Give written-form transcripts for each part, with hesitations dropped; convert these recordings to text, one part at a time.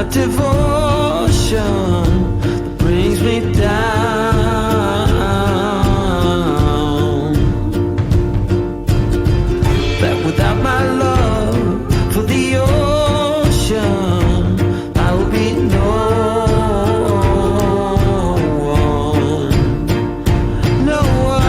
a devotion that brings me down. That without my love for the ocean, I will be no one. No one.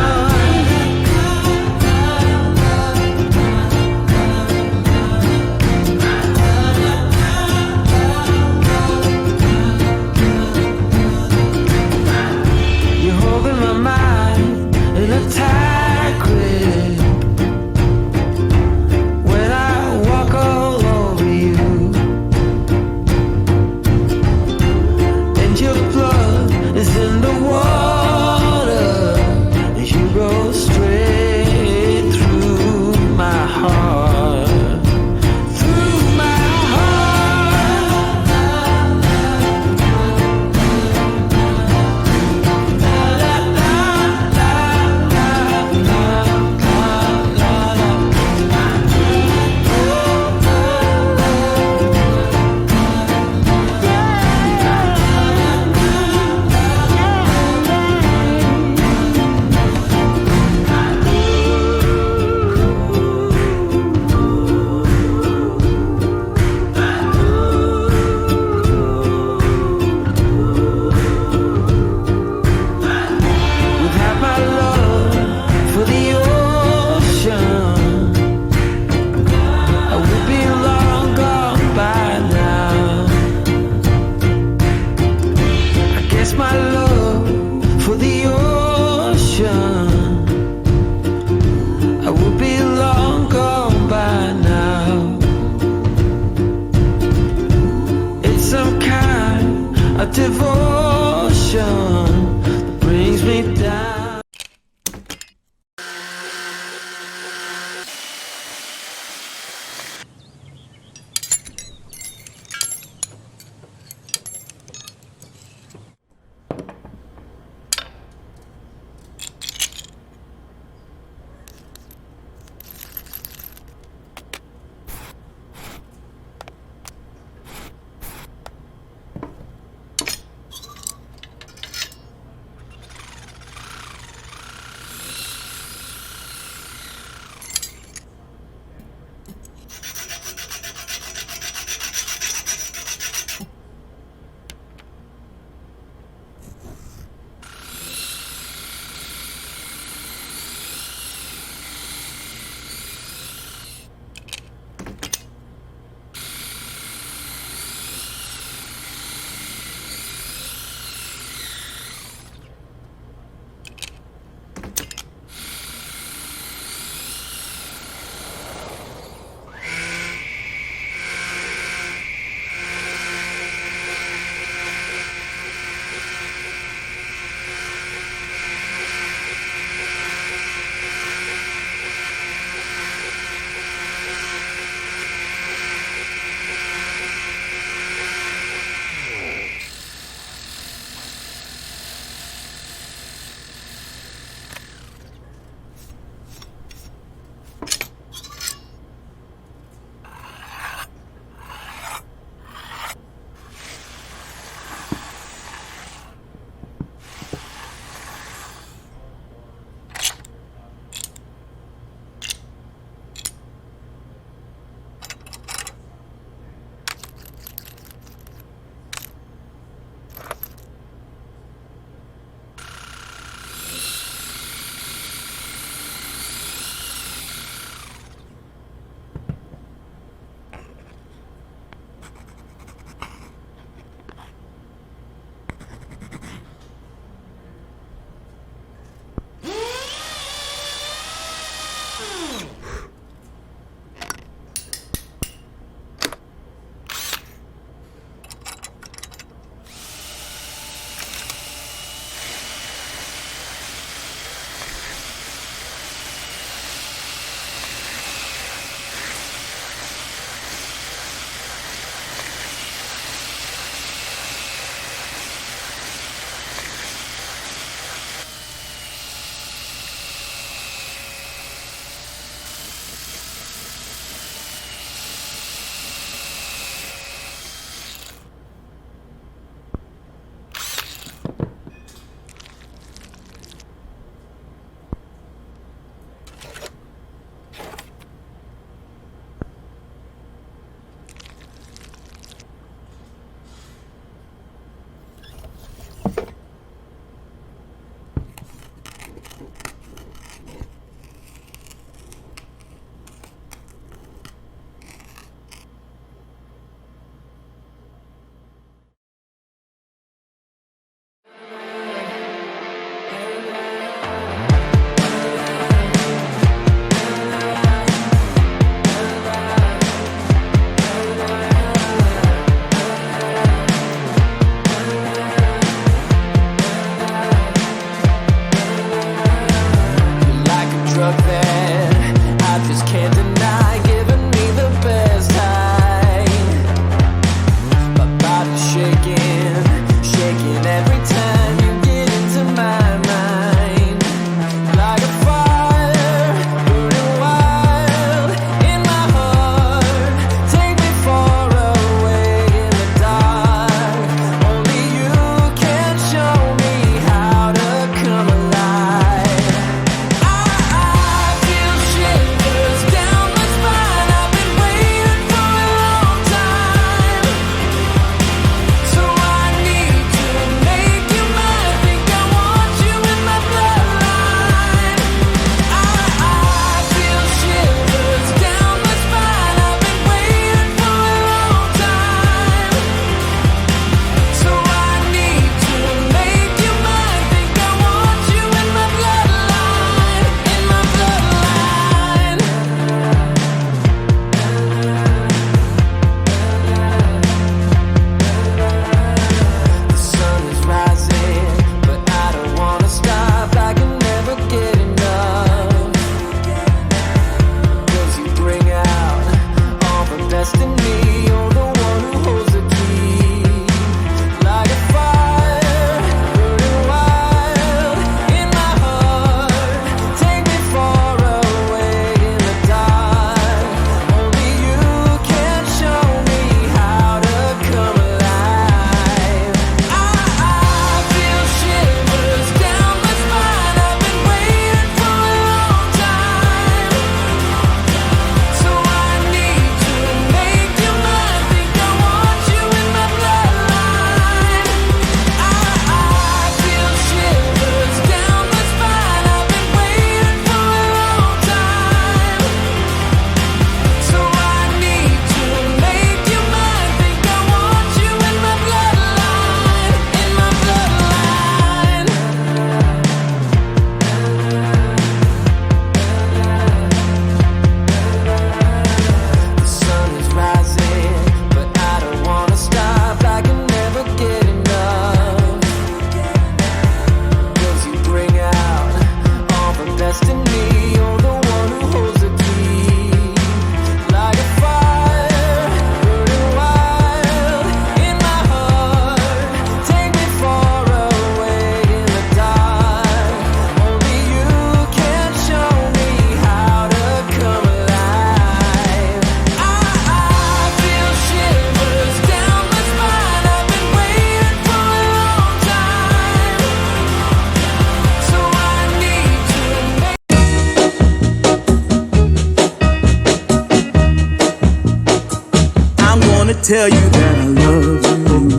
tell you that I love you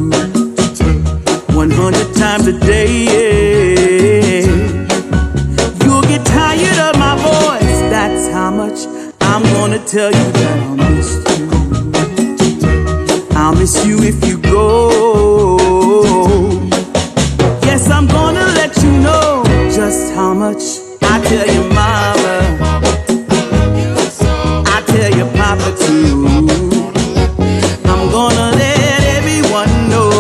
100 times a day. You'll get tired of my voice, that's how much I'm gonna tell you that I'll miss you. I'll miss you if you go. Yes, I'm gonna let you know just how much I tell your mama, I tell your papa too. I'm gonna let everyone know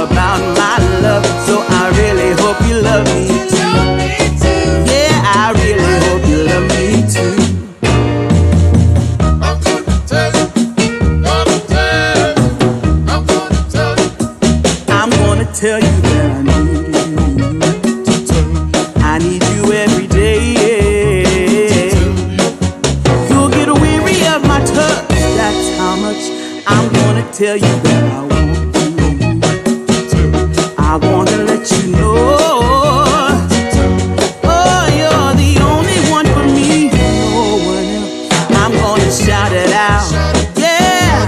about my love, so I really hope you love me too. Yeah, I really hope you love me too. I'm gonna tell you, gonna tell you, I'm gonna tell you. I'm gonna tell you that I need you. I need you every day. You'll get weary of my touch, that's how much I'm gonna tell you that I want you. I wanna let you know, oh, you're the only one for me, no one else. I'm gonna shout it out, yeah,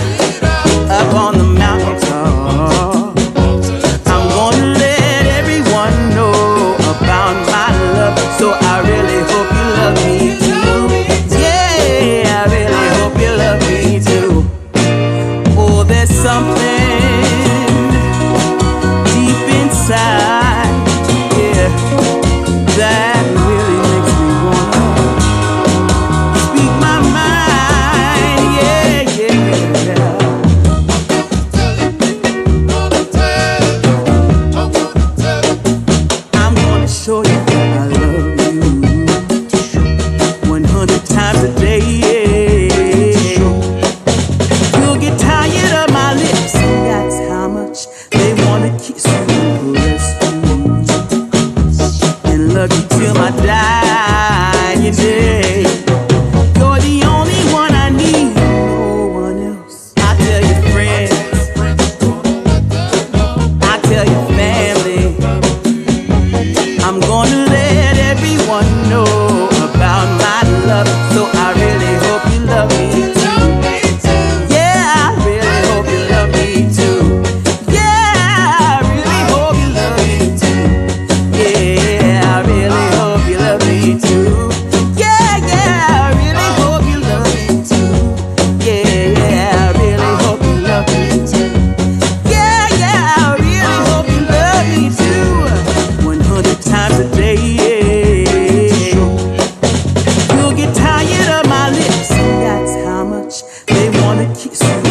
up on the mountaintop. I'm gonna let everyone know about my love, so I really hope you love me too. Yeah, I really hope you love me too. Oh, there's something deep inside, yeah, that really makes me wanna speak my mind, yeah, yeah. Gonna tell you, I'm gonna tell you. I'm gonna show you that I love you 100 times a day. You'll get tired of my lips, that's how much they wanna kiss you, caress you, and love you till my dying day. You're the only one I need, no one else. I tell your friends, I tell your family, I'm gonna let everyone know about my love, so I really hope you love me too. Yeah, I really hope you love me too. Yeah, I really hope you love me too. Yeah, I really hope you love me too. Yeah, yeah, I really hope you love me too. Yeah, yeah, I really hope you love me too. Yeah, yeah, I really hope you love me too. 100 times a day. You'll get tired of my lips, that's how much they wanna kiss you.